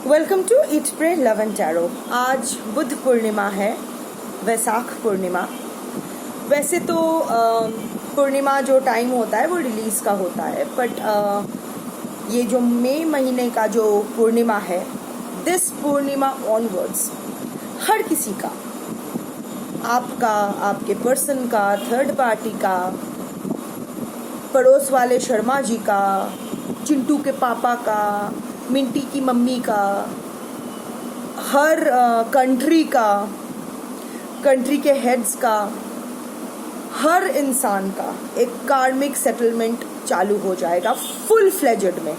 Welcome to eat pray love and tarot. आज बुद्ध पूर्णिमा है, वैसाख पूर्णिमा। वैसे तो पूर्णिमा जो टाइम होता है वो रिलीज़ का होता है, बट ये जो मई महीने का जो पूर्णिमा है, दिस पूर्णिमा ऑनवर्ड्स हर किसी का, आपका, आपके पर्सन का, थर्ड पार्टी का, पड़ोस वाले शर्मा जी का, चिंटू के पापा का, मिंटी की मम्मी का, हर कंट्री का, कंट्री के हेड्स का, हर इंसान का एक कार्मिक सेटलमेंट चालू हो जाएगा फुल फ्लेजेड में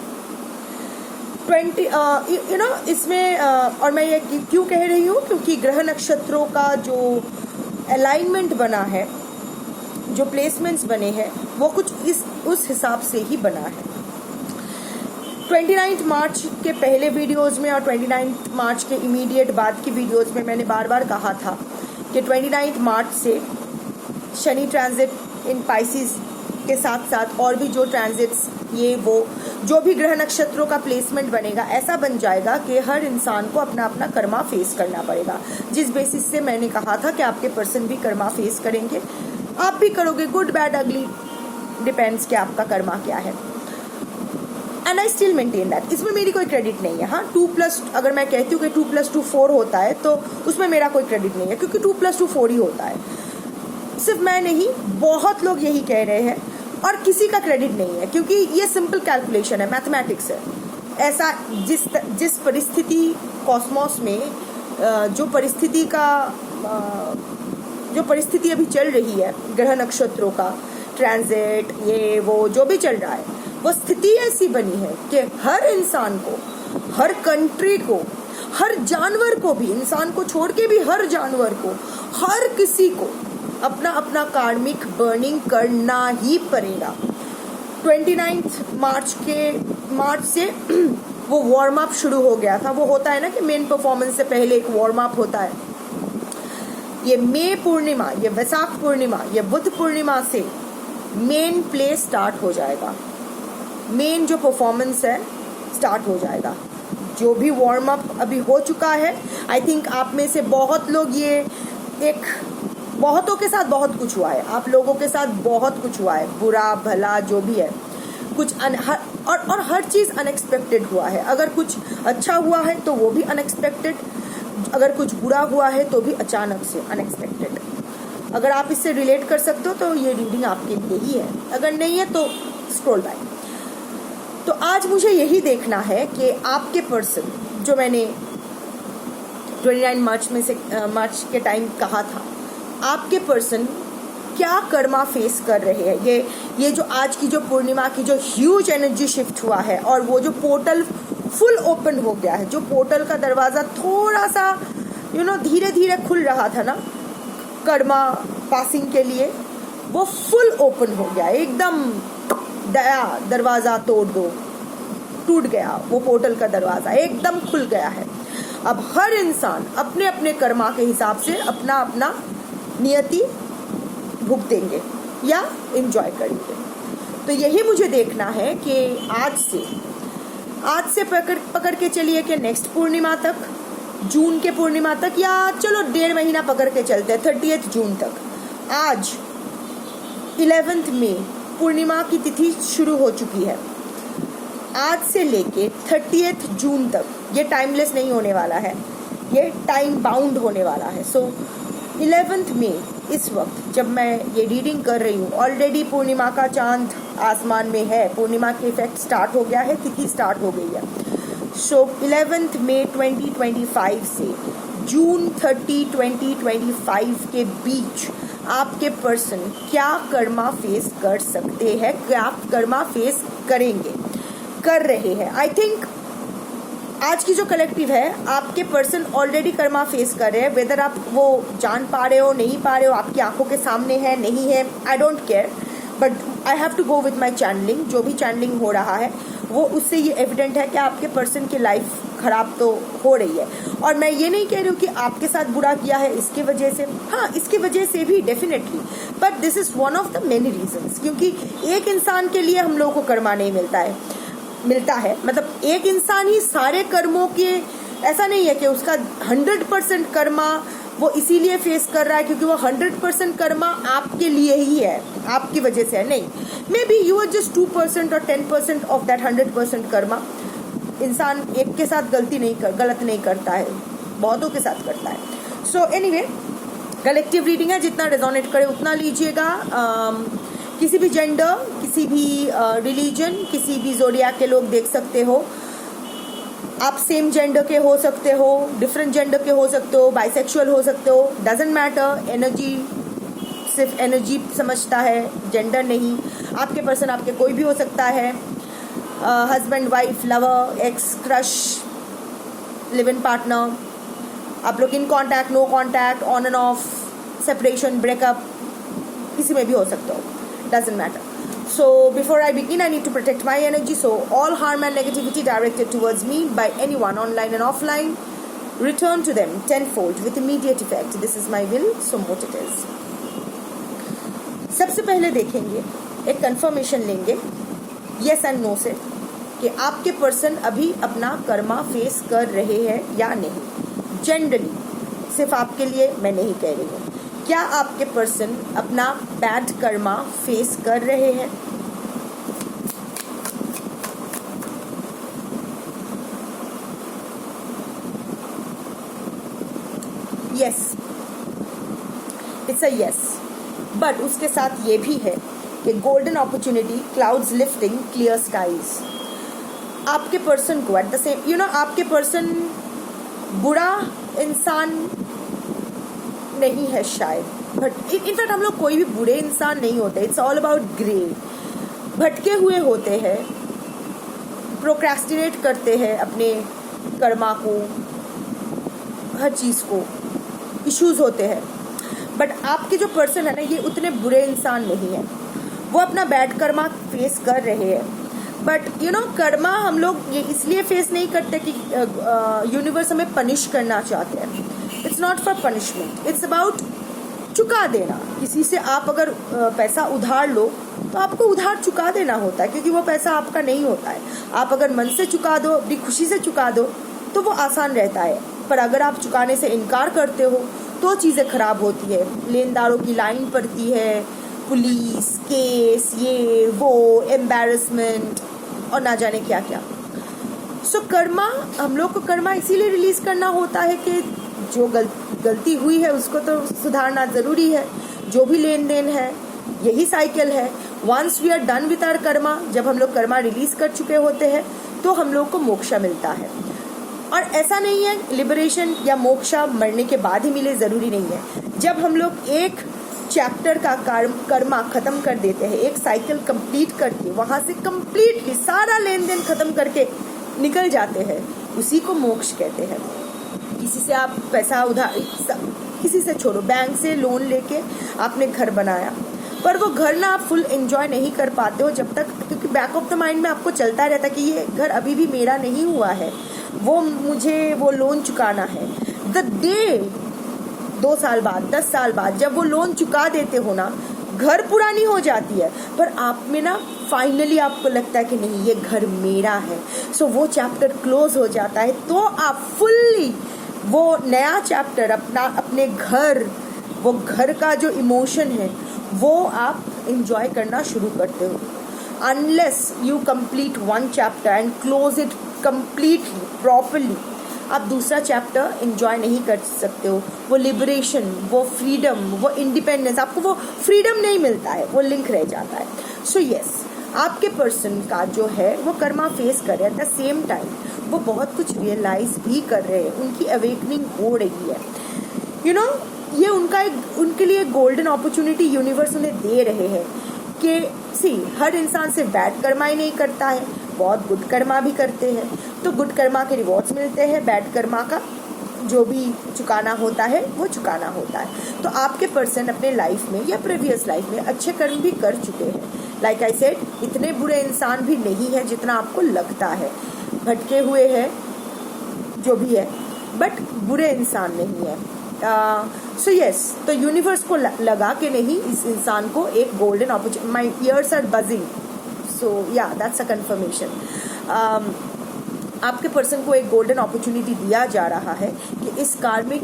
20 इसमें और मैं ये क्यों कह रही हूँ, क्योंकि ग्रह नक्षत्रों का जो अलाइनमेंट बना है, जो प्लेसमेंट्स बने हैं, वो कुछ उस हिसाब से ही बना है। 29 मार्च के पहले वीडियोस में और 29 मार्च के इमीडिएट बाद की वीडियोस में मैंने बार बार कहा था कि 29 मार्च से शनि ट्रांजिट इन पाइसिस के साथ साथ और भी जो ट्रांजिट्स, ये वो जो भी ग्रह नक्षत्रों का प्लेसमेंट बनेगा, ऐसा बन जाएगा कि हर इंसान को अपना अपना कर्मा फेस करना पड़ेगा। जिस बेसिस से मैंने कहा था कि आपके पर्सन भी कर्मा फेस करेंगे, आप भी करोगे, गुड बैड अगली, डिपेंड्स कि आपका कर्मा क्या है। And I still maintain that. इसमें मेरी कोई क्रेडिट नहीं है। हाँ, 2+ अगर मैं कहती हूँ कि 2+2 4 होता है, तो उसमें मेरा कोई क्रेडिट नहीं है, क्योंकि 2+2 4 ही होता है। सिर्फ मैं नहीं, बहुत लोग यही कह रहे हैं और किसी का क्रेडिट नहीं है, क्योंकि ये सिंपल कैलकुलेशन है, मैथमेटिक्स है। ऐसा जिस परिस्थिति कॉस्मोस में जो परिस्थिति अभी चल रही है, ग्रह नक्षत्रों का ट्रांजिट, ये वो जो भी चल रहा है, वो स्थिति ऐसी बनी है कि हर इंसान को, हर कंट्री को, हर जानवर को भी, इंसान को छोड़ के भी हर जानवर को, हर किसी को अपना अपना कार्मिक बर्निंग करना ही पड़ेगा। 29 मार्च से वो वार्म अप शुरू हो गया था। वो होता है ना कि मेन परफॉर्मेंस से पहले एक वार्म अप होता है। ये मई पूर्णिमा, ये वैसाख पूर्णिमा, ये बुद्ध पूर्णिमा से मेन प्ले स्टार्ट हो जाएगा। मेन जो परफॉर्मेंस है स्टार्ट हो जाएगा। जो भी वार्म अप अभी हो चुका है, आई थिंक आप में से बहुत लोग, ये एक बहुतों के साथ बहुत कुछ हुआ है, आप लोगों के साथ बहुत कुछ हुआ है, बुरा भला जो भी है, कुछ और हर चीज़ अनएक्सपेक्टेड हुआ है। अगर कुछ अच्छा हुआ है तो वो भी अनएक्सपेक्टेड, अगर कुछ बुरा हुआ है तो भी अचानक से अनएक्सपेक्टेड। अगर आप इससे रिलेट कर सकते हो तो ये रीडिंग आपके लिए ही है, अगर नहीं है तो स्क्रॉल बैक। तो आज मुझे यही देखना है कि आपके पर्सन, जो मैंने 29 मार्च के टाइम कहा था, आपके पर्सन क्या कर्मा फेस कर रहे हैं। ये जो आज की जो पूर्णिमा की जो ह्यूज एनर्जी शिफ्ट हुआ है, और वो जो पोर्टल फुल ओपन हो गया है, जो पोर्टल का दरवाज़ा थोड़ा सा धीरे धीरे खुल रहा था ना कर्मा पासिंग के लिए, वो फुल ओपन हो गया, एकदम दया दरवाज़ा तोड़ दो, टूट गया वो पोर्टल का दरवाज़ा, एकदम खुल गया है। अब हर इंसान अपने अपने कर्मा के हिसाब से अपना अपना नियति भुगतेंगे या एंजॉय करेंगे। तो यही मुझे देखना है कि आज से पकड़ के चलिए कि नेक्स्ट पूर्णिमा तक, जून के पूर्णिमा तक, या चलो 1.5 महीना पकड़ के चलते हैं, 30 जून तक। आज 11 मई पूर्णिमा की तिथि शुरू हो चुकी है। आज से लेके 30 जून तक ये टाइमलेस नहीं होने वाला है, ये टाइम बाउंड होने वाला है। सो 11 मई, इस वक्त जब मैं ये रीडिंग कर रही हूँ, ऑलरेडी पूर्णिमा का चांद आसमान में है, पूर्णिमा के इफेक्ट स्टार्ट हो गया है, तिथि स्टार्ट हो गई है। सो 11 मई 2025 से जून 30, 2025 के बीच आपके पर्सन क्या कर्मा फेस कर सकते हैं, क्या कर्मा फेस कर रहे हैं। आई थिंक आज की जो कलेक्टिव है, आपके पर्सन ऑलरेडी कर्मा फेस कर रहे हैं। वेदर आप वो जान पा रहे हो, नहीं पा रहे हो, आपकी आंखों के सामने है, नहीं है, I don't care, but I have to go with my channeling. जो भी चैनलिंग हो रहा है वो उससे ये एविडेंट है कि आपके पर्सन की लाइफ खराब तो हो रही है। और मैं ये नहीं कह रही हूँ कि आपके साथ बुरा किया है इसकी वजह से, हाँ इसकी वजह से भी definitely, but this is one of the many reasons. क्योंकि एक इंसान के लिए हम लोगों को कर्मा नहीं मिलता है, मतलब एक इंसान ही सारे कर्मों के ऐसा नहीं है कि उसका 100% कर्मा वो इसीलिए फेस कर रहा है क्योंकि वो 100% कर्मा आपके लिए ही है, आपकी वजह से है, नहीं। Maybe you are just 2% और 10% ऑफ दैट 100% कर्मा। इंसान एक के साथ गलत नहीं करता है, बहुतों के साथ करता है। सो एनीवे, कलेक्टिव रीडिंग है, जितना रेजोनेट करे उतना लीजिएगा। किसी भी जेंडर, किसी भी रिलीजन, किसी भी ज़ोडिएक के लोग देख सकते हो। आप सेम जेंडर के हो सकते हो, डिफरेंट जेंडर के हो सकते हो, बाइसेक्सुअल हो सकते हो, डजेंट मैटर। एनर्जी सिर्फ एनर्जी समझता है, जेंडर नहीं। आपके पर्सन आपके कोई भी हो सकता है, husband, wife, lover, ex, crush, live in partner. आप लोग in contact, no contact, on and off, separation, breakup, किसी में भी हो सकते हो, doesn't matter. So before I begin, I need to protect my energy. So all harm and negativity directed towards me by anyone online and offline, return to them tenfold with immediate effect. This is my will, so what it is. सबसे पहले देखेंगे, एक confirmation लेंगे yes and no से कि आपके person अभी अपना कर्मा फेस कर रहे हैं या नहीं। जनरली, सिर्फ आपके लिए मैं नहीं कह रही हूँ। क्या आपके पर्सन अपना बैड कर्मा फेस कर रहे हैं? Yes, it's a yes. But उसके साथ ये भी है कि golden opportunity, clouds lifting, clear skies. आपके पर्सन को एट द सेम, आपके पर्सन बुरा इंसान नहीं है शायद, बट इनफैक्ट हम लोग कोई भी बुरे इंसान नहीं होते। It's all about grey. भटके हुए होते हैं, प्रोक्रेस्टिनेट करते हैं अपने कर्मा को, हर चीज़ को, इश्यूज होते हैं। बट आपके जो पर्सन है ना, ये उतने बुरे इंसान नहीं है। वो अपना बैड कर्मा फेस कर रहे हैं। बट कर्मा हम लोग ये इसलिए फेस नहीं करते कि यूनिवर्स हमें पनिश करना चाहते हैं। It's not for punishment, it's about चुका देना। किसी से आप अगर पैसा उधार लो तो आपको उधार चुका देना होता है, क्योंकि वो पैसा आपका नहीं होता है। आप अगर मन से चुका दो, अपनी खुशी से चुका दो, तो वो आसान रहता है। पर अगर आप चुकाने से इनकार करते हो तो चीज़ें खराब होती है। लेनदारों की लाइन पड़ती है, पुलिस केस, ये वो, एम्बैरसमेंट और ना जाने क्या क्या। सो कर्मा, हम लोग को कर्मा इसीलिए रिलीज करना होता है कि जो गलती हुई है उसको तो सुधारना ज़रूरी है। जो भी लेन देन है, यही साइकिल है। Once we are done with our karma, जब हम लोग कर्मा रिलीज कर चुके होते हैं तो हम लोग को मोक्षा मिलता है। और ऐसा नहीं है लिबरेशन या मोक्षा मरने के बाद ही मिले, ज़रूरी नहीं है। जब हम लोग एक चैप्टर का कर्मा ख़त्म कर देते हैं, एक साइकिल कंप्लीट करके, वहाँ से कंप्लीटली सारा लेन देन ख़त्म करके निकल जाते हैं, उसी को मोक्ष कहते हैं। किसी से आप पैसा उधार, किसी से छोड़ो, बैंक से लोन लेके आपने घर बनाया, पर वो घर ना आप फुल एंजॉय नहीं कर पाते हो जब तक, क्योंकि बैक ऑफ द माइंड में आपको चलता रहता कि ये घर अभी भी मेरा नहीं हुआ है, मुझे वो लोन चुकाना है। द डे 2 साल बाद, 10 साल बाद जब वो लोन चुका देते हो ना, घर पुरानी हो जाती है, पर आप में ना फाइनली आपको लगता है कि नहीं, ये घर मेरा है। सो वो चैप्टर क्लोज हो जाता है, तो आप फुल्ली वो नया चैप्टर अपने घर, वो घर का जो इमोशन है वो आप इंजॉय करना शुरू करते हो। Unless you complete one chapter and close it completely properly, आप दूसरा चैप्टर इंजॉय नहीं कर सकते हो। वो लिबरेशन, वो फ्रीडम, वो इंडिपेंडेंस, आपको वो फ्रीडम नहीं मिलता है, वो लिंक रह जाता है। सो यस, आपके पर्सन का जो है वो कर्मा फेस कर रहे हैं, एट द सेम टाइम वो बहुत कुछ रियलाइज भी कर रहे हैं, उनकी अवेकनिंग हो रही है। ये उनके लिए गोल्डन अपॉर्चुनिटी यूनिवर्स उन्हें दे रहे हैं कि हर इंसान सिर्फ बैड कर्मा ही नहीं करता है, बहुत गुड कर्मा भी करते हैं। तो गुड कर्मा के रिवॉर्ड्स मिलते हैं, बैड कर्मा का जो भी चुकाना होता है वो चुकाना होता है। तो आपके पर्सन अपने लाइफ में या प्रीवियस लाइफ में अच्छे कर्म भी कर चुके हैं। लाइक आई सेड, इतने बुरे इंसान भी नहीं है जितना आपको लगता है। भटके हुए हैं जो भी है, बट बुरे इंसान नहीं है। सो यस, तो यूनिवर्स को लगा के नहीं, इस इंसान को एक golden opportunity. My years are buzzing, so yeah that's a confirmation. आपके पर्सन को एक गोल्डन अपॉर्चुनिटी दिया जा रहा है कि इस कार्मिक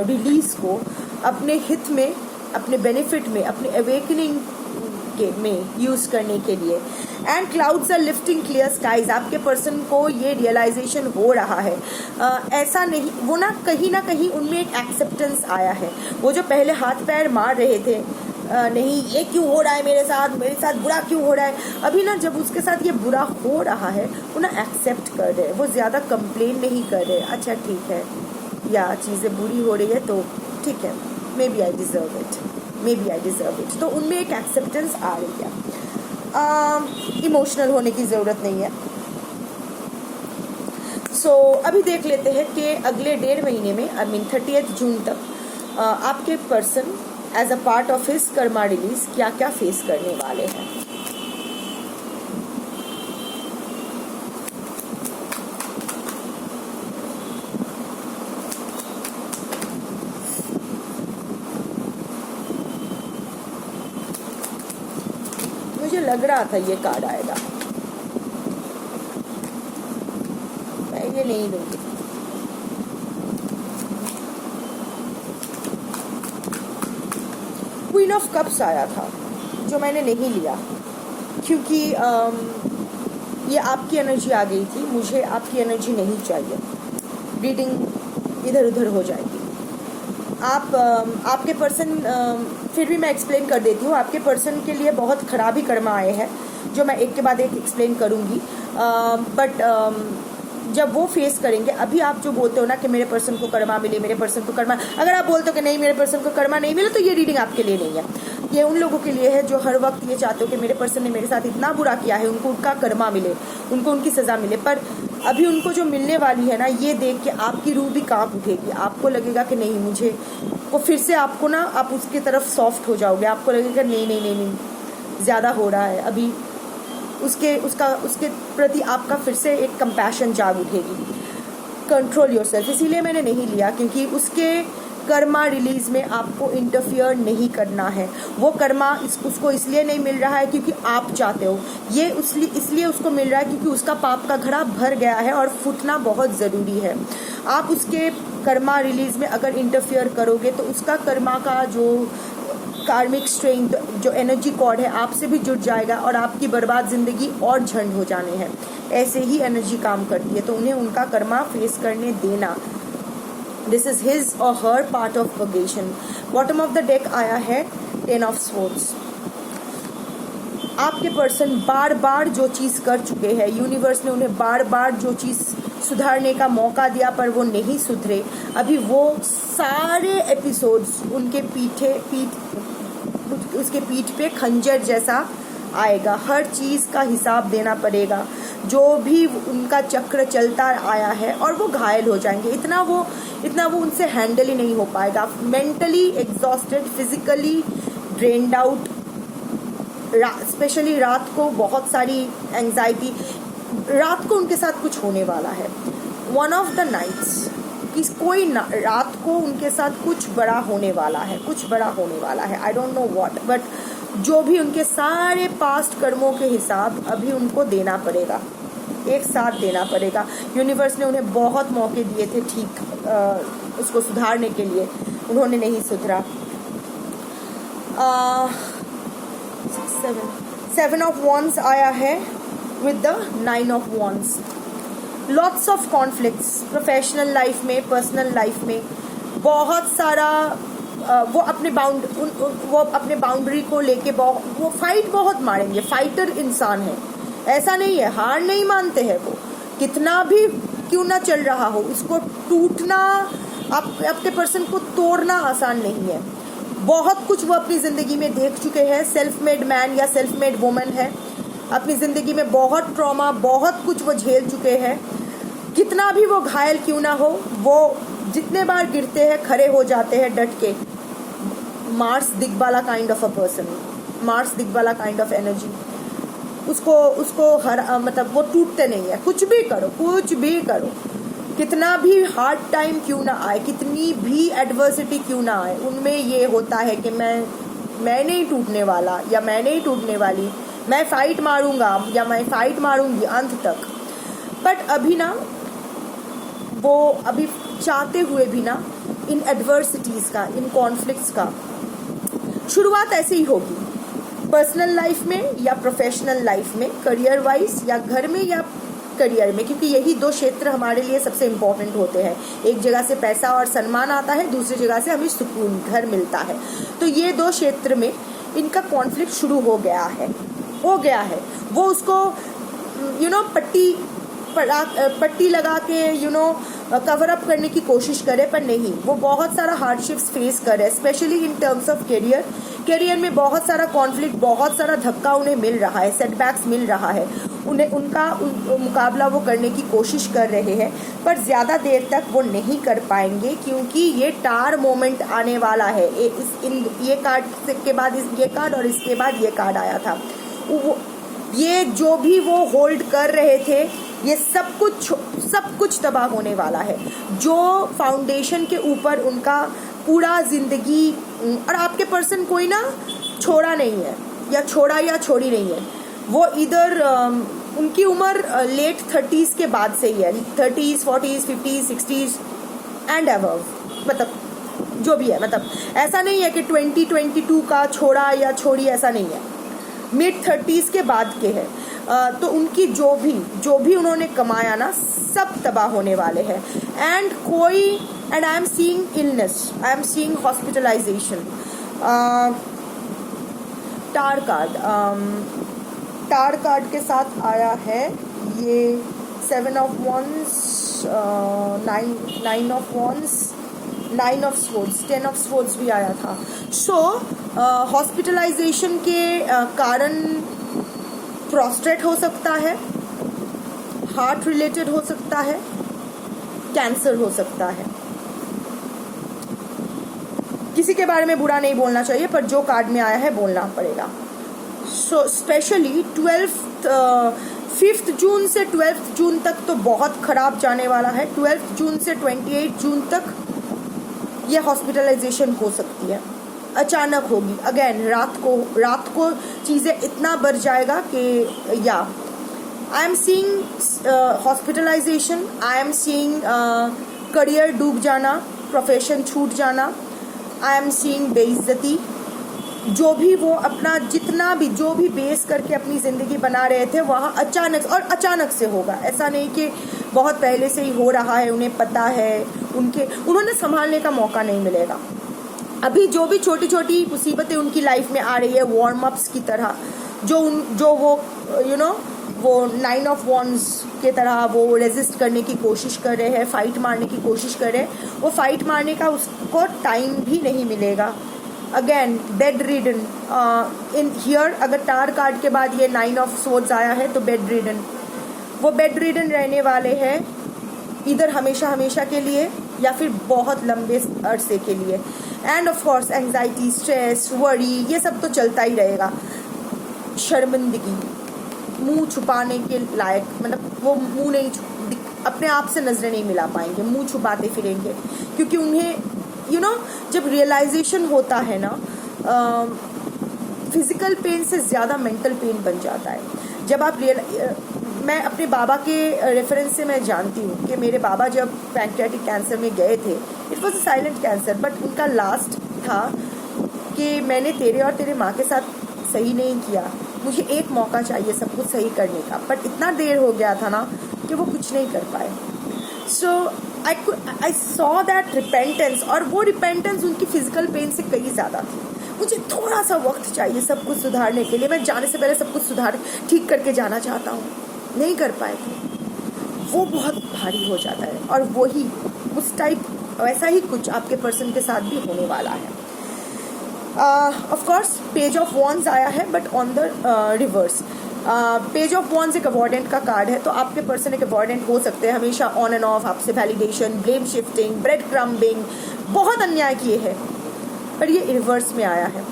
रिलीज को अपने हित में, अपने बेनिफिट में, अपने अवेकनिंग में यूज करने के लिए। And clouds are lifting clear skies, आपके पर्सन को ये रियलाइजेशन हो रहा है। ऐसा नहीं, वो ना कहीं उनमें एक एक्सेप्टेंस आया है। वो जो पहले हाथ पैर मार रहे थे, नहीं ये क्यों हो रहा है मेरे साथ बुरा क्यों हो रहा है, अभी ना जब उसके साथ ये बुरा हो रहा है वो ना एक्सेप्ट कर रहे हैं, वो ज़्यादा कंप्लेन नहीं कर रहे। अच्छा ठीक है, या चीज़ें बुरी हो रही है तो ठीक है, maybe I deserve it, तो उनमें एक एक्सेप्टेंस आ रही है। इमोशनल होने की ज़रूरत नहीं है। सो अभी देख लेते हैं कि अगले 1.5 महीने में, आई मीन 30 जून तक आपके person as a part of his karma release क्या क्या फेस करने वाले हैं। मुझे लग रहा था ये कार्ड आएगा, मैं ये नहीं लूंगी। क्वीन ऑफ कप्स आया था जो मैंने नहीं लिया क्योंकि ये आपकी एनर्जी आ गई थी, मुझे आपकी एनर्जी नहीं चाहिए, रीडिंग इधर उधर हो जाएगी। आपके पर्सन, फिर भी मैं एक्सप्लेन कर देती हूँ, आपके पर्सन के लिए बहुत खराब ही कर्मा आए हैं जो मैं एक के बाद एक एक्सप्लेन करूँगी। बट जब वो फेस करेंगे, अभी आप जो बोलते हो ना कि मेरे पर्सन को कर्मा मिले, मेरे पर्सन को कर्मा, अगर आप बोलते हो कि नहीं मेरे पर्सन को कर्मा नहीं मिले तो ये रीडिंग आपके लिए नहीं है। ये उन लोगों के लिए है जो हर वक्त ये चाहते हो कि मेरे पर्सन ने मेरे साथ इतना बुरा किया है, उनको उनका कर्मा मिले, उनको उनकी सज़ा मिले। पर अभी उनको जो मिलने वाली है ना, ये देख के आपकी रूह भी कांप उठेगी। आपको लगेगा कि नहीं, मुझे को फिर से आपको ना, आप उसकी तरफ सॉफ्ट हो जाओगे। आपको लगेगा नहीं, ज़्यादा हो रहा है। अभी उसके प्रति आपका फिर से एक कंपैशन जाग उठेगी। कंट्रोल योरसेल्फ, इसीलिए मैंने नहीं लिया क्योंकि उसके कर्मा रिलीज में आपको इंटरफियर नहीं करना है। वो कर्मा उसको इसलिए नहीं मिल रहा है क्योंकि आप चाहते हो, ये इसलिए उसको मिल रहा है क्योंकि उसका पाप का घड़ा भर गया है और फूटना बहुत ज़रूरी है। आप उसके कर्मा रिलीज में अगर इंटरफियर करोगे तो उसका कर्मा का जो कार्मिक स्ट्रेंथ, जो एनर्जी कॉर्ड है, आपसे भी जुड़ जाएगा और आपकी बर्बाद ज़िंदगी और झंड हो जाने हैं। ऐसे ही एनर्जी काम करती है, तो उन्हें उनका कर्मा फेस करने देना। This is his or her part of purgation. Bottom of the deck आया है 10 ऑफ स्वॉर्ड्स। आपके पर्सन बार बार जो चीज़ कर चुके हैं, यूनिवर्स ने उन्हें बार बार जो चीज़ सुधारने का मौका दिया पर वो नहीं सुधरे, अभी वो सारे एपिसोड्स उनके उसके पीठ पे खंजर जैसा आएगा। हर चीज़ का हिसाब देना पड़ेगा, जो भी उनका चक्र चलता आया है, और वो घायल हो जाएंगे। इतना वो उनसे हैंडल ही नहीं हो पाएगा। Mentally exhausted, physically drained out, specially रात को बहुत सारी एंजाइटी। रात को उनके साथ कुछ होने वाला है। वन ऑफ द नाइट्स कि कोई रात को उनके साथ कुछ बड़ा होने वाला है। I don't know what, but जो भी उनके सारे पास्ट कर्मों के हिसाब अभी उनको देना पड़ेगा, एक साथ देना पड़ेगा। यूनिवर्स ने उन्हें बहुत मौके दिए थे ठीक उसको सुधारने के लिए, उन्होंने नहीं सुधरा। 7 ऑफ वॉन्ड्स आया है with the 9 of wands. Lots of conflicts professional life में, पर्सनल लाइफ में, बहुत सारा वो अपने बाउंड्री को लेके वो फाइट बहुत मारेंगे। फाइटर इंसान है, ऐसा नहीं है, हार नहीं मानते हैं वो। कितना भी क्यों ना चल रहा हो, उसको टूटना, अपने पर्सन को तोड़ना आसान नहीं है। बहुत कुछ वो अपनी ज़िंदगी में देख चुके हैं। सेल्फ मेड मैन या सेल्फ मेड वुमन है, अपनी ज़िंदगी में बहुत ट्रॉमा, बहुत कुछ वो झेल चुके हैं। कितना भी वो घायल क्यों ना हो, वो जितने बार गिरते हैं खड़े हो जाते हैं डट के। मार्स दिग्बाला kind of a person, Mars दिग्बाला काइंड ऑफ एनर्जी। उसको मतलब वो टूटते नहीं है। कुछ भी करो, कितना भी हार्ड टाइम क्यों ना आए, कितनी भी एडवर्सिटी क्यों ना आए, उनमें ये होता है कि मैं नहीं टूटने वाला या मैं नहीं टूटने वाली, मैं फाइट मारूंगा या मैं फाइट मारूंगी अंत तक। बट अभी ना वो अभी चाहते हुए भी ना इन एडवर्सिटीज़ का, इन कॉन्फ्लिक्ट्स का शुरुआत ऐसे ही होगी, पर्सनल लाइफ में या प्रोफेशनल लाइफ में, करियर वाइज या घर में या करियर में, क्योंकि यही दो क्षेत्र हमारे लिए सबसे इम्पोर्टेंट होते हैं। एक जगह से पैसा और सम्मान आता है, दूसरी जगह से हमें सुकून, घर मिलता है। तो ये दो क्षेत्र में इनका कॉन्फ्लिक्ट शुरू हो गया है। वो उसको पट्टी लगा के कवर अप करने की कोशिश करे, पर नहीं, वो बहुत सारा हार्डशिप्स फेस करे, specially in terms of career में बहुत सारा कॉन्फ्लिक्ट, बहुत सारा धक्का उन्हें मिल रहा है, सेटबैक्स मिल रहा है, उनका मुकाबला वो करने की कोशिश कर रहे हैं, पर ज़्यादा देर तक वो नहीं कर पाएंगे, क्योंकि ये टार मोमेंट आने वाला है। ये कार्ड के बाद ये कार्ड और इसके बाद ये कार्ड आया था। ये जो भी वो होल्ड कर रहे थे, ये सब कुछ तबाह होने वाला है। जो फाउंडेशन के ऊपर उनका पूरा जिंदगी, और आपके पर्सन कोई ना छोड़ा नहीं है या छोड़ा या छोड़ी नहीं है, वो इधर उनकी उम्र लेट 30s के बाद से ही है, 30s 40s 50s 60s and above, मतलब जो भी है, मतलब ऐसा नहीं है कि 2022 का छोड़ा या छोड़ी, ऐसा नहीं है, मिड 30s के बाद के हैं। तो उनकी जो भी उन्होंने कमाया ना, सब तबाह होने वाले हैं। And I am seeing illness, I am seeing hospitalisation. Tower card के साथ आया है ये 7 of Wands, 9 of Wands, 9 of Swords, 10 of Swords भी आया था। सो हॉस्पिटलाइजेशन के कारण प्रोस्टेट हो सकता है, हार्ट रिलेटेड हो सकता है, कैंसर हो सकता है। किसी के बारे में बुरा नहीं बोलना चाहिए, पर जो कार्ड में आया है बोलना पड़ेगा। सो स्पेशली 5th जून से 12th जून तक तो बहुत खराब जाने वाला है। 12th जून से 28 जून तक यह हॉस्पिटलाइजेशन हो सकती है, अचानक होगी। अगेन रात को चीज़ें इतना बढ़ जाएगा कि या I am seeing hospitalisation, I am seeing career डूब जाना, प्रोफेशन छूट जाना, आई एम सीइंग बेइज्जती। जो भी वो अपना जो भी बेस करके अपनी ज़िंदगी बना रहे थे, वहाँ अचानक से होगा। ऐसा नहीं कि बहुत पहले से ही हो रहा है, उन्हें पता है, उन्होंने संभालने का मौका नहीं मिलेगा। अभी जो भी छोटी छोटी मुसीबतें उनकी लाइफ में आ रही है, वार्म अप्स की तरह, जो वो 9 of Wands के तरह वो रेजिस्ट करने की कोशिश कर रहे हैं, फाइट मारने की कोशिश कर रहे हैं, वो फाइट मारने का उसको टाइम भी नहीं मिलेगा। Again bed ridden in here, अगर टार कार्ड के बाद ये 9 of Swords आया है तो बेड रिडन रहने वाले हैं, इधर हमेशा के लिए या फिर बहुत लंबे अरसे के लिए। End of course anxiety, stress, worry, ये सब तो चलता ही रहेगा। शर्मिंदगी, मुंह छुपाने के लायक, मतलब वो मुंह नहीं, अपने आप से नजरें नहीं मिला पाएंगे, मुंह छुपाते फिरेंगे, क्योंकि उन्हें जब रियलाइजेशन होता है ना, फिजिकल पेन से ज़्यादा मेंटल पेन बन जाता है। जब आप मैं अपने बाबा के रेफरेंस से मैं जानती हूँ कि मेरे बाबा जब पैंक्रियाटिक कैंसर में गए थे, it was a silent cancer, but उनका लास्ट था कि मैंने तेरे और तेरे माँ के साथ सही नहीं किया, मुझे एक मौका चाहिए सब कुछ सही करने का, बट इतना देर हो गया था ना कि वो कुछ नहीं कर पाए। सो आई सॉ दैट रिपेंटेंस, और वो रिपेंटेंस उनकी फिजिकल पेन से कई ज़्यादा थी। मुझे थोड़ा सा वक्त चाहिए सब कुछ सुधारने के लिए, मैं जाने से पहले सब कुछ ठीक करके जाना चाहता हूँ, नहीं कर पाए थे। वो बहुत भारी हो जाता है, और वही उस टाइप वैसा ही कुछ आपके पर्सन के साथ भी होने वाला है। Of course page of wands आया है, but on the reverse. Page of wands एक अवॉइडेंट का कार्ड है, तो आपके पर्सन एक अवॉइडेंट हो सकते हैं, हमेशा ऑन एंड ऑफ आपसे validation, blame shifting, bread crumbing, बहुत अन्याय किए हैं, पर ये रिवर्स में आया है।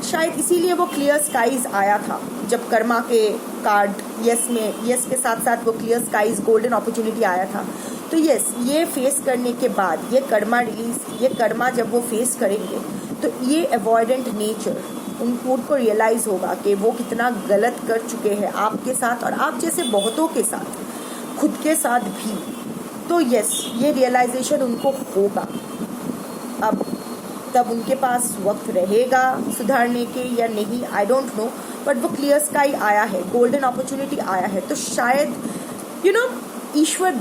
शायद इसीलिए वो क्लियर स्काइज आया था, जब कर्मा के कार्ड यस के साथ साथ वो क्लियर स्काइज, गोल्डन अपॉर्चुनिटी आया था। तो यस, ये फेस करने के बाद ये कर्मा जब वो फेस करेंगे, तो ये अवॉइडेंट नेचर उनको रियलाइज होगा कि वो कितना गलत कर चुके हैं आपके साथ और आप जैसे बहुतों के साथ। खुद के साथ भी। तो यस, ये रियलाइजेशन उनको होगा। अब तब उनके पास वक्त रहेगा सुधारने के या नहीं, आई डोंट नो, बट वो क्लियर स्काई आया है, गोल्डन अपॉर्चुनिटी आया है। तो शायद ईश्वर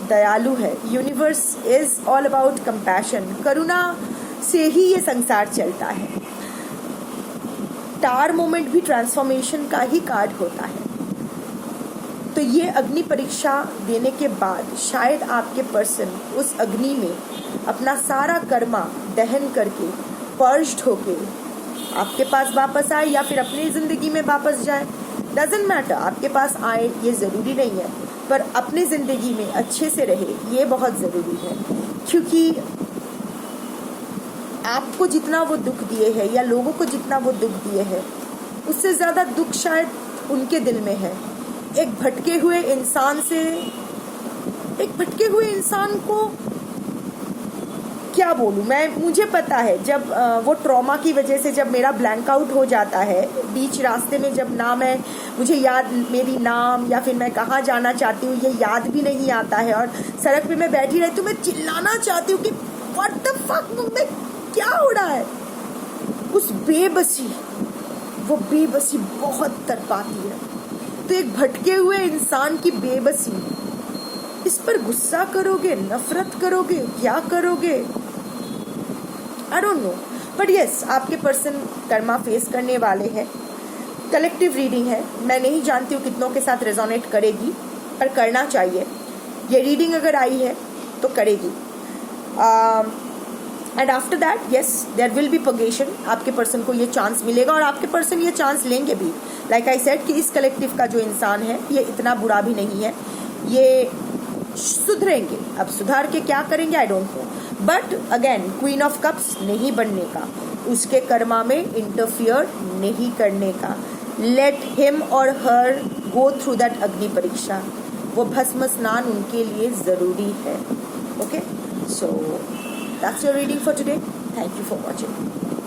दयालु है। Universe is all about compassion, करुणा से ही ये संसार चलता है। टार मोमेंट भी ट्रांसफॉर्मेशन का ही कार्ड होता है। तो ये अग्नि परीक्षा देने के बाद शायद आपके पर्सन उस अग्नि में अपना सारा कर्मा दहन करके पर्ज्ड होके आपके पास वापस आए या फिर अपनी ज़िंदगी में वापस जाए, डजेंट मैटर। आपके पास आए ये ज़रूरी नहीं है, पर अपनी ज़िंदगी में अच्छे से रहे ये बहुत ज़रूरी है। क्योंकि आपको जितना वो दुख दिए है या लोगों को जितना वो दुख दिए है, उससे ज़्यादा दुख शायद उनके दिल में है। एक भटके हुए इंसान को क्या बोलूँ मैं, मुझे पता है जब वो ट्रॉमा की वजह से जब मेरा ब्लैंक आउट हो जाता है बीच रास्ते में, जब ना मुझे याद मेरी नाम या फिर मैं कहाँ जाना चाहती हूँ ये याद भी नहीं आता है, और सड़क पे मैं बैठी रहती हूँ, मैं चिल्लाना चाहती हूँ कि व्हाट द फक में क्या हो रहा है। उस वो बेबसी बहुत तड़पाती है। तो एक भटके हुए इंसान की बेबसी, इस पर गुस्सा करोगे, नफरत करोगे, क्या करोगे, I don't know. But yes, आपके पर्सन कर्मा फेस करने वाले हैं। कलेक्टिव रीडिंग है, मैं नहीं जानती हूँ कितनों के साथ रेजोनेट करेगी, पर करना चाहिए। ये रीडिंग अगर आई है तो करेगी। And after that yes, there will be purgation. आपके पर्सन को ये चांस मिलेगा और आपके पर्सन ये चांस लेंगे भी। लाइक आई सेड कि इस कलेक्टिव का जो इंसान है ये इतना बुरा भी नहीं है, ये सुधरेंगे। अब सुधार के क्या करेंगे I don't know, but again queen of cups नहीं बनने का, उसके कर्मा में इंटरफियर नहीं करने का। लेट हिम और हर गो थ्रू दैट अग्नि परीक्षा। वो भस्म स्नान उनके लिए ज़रूरी है। Okay, so that's your reading for today. Thank you for watching.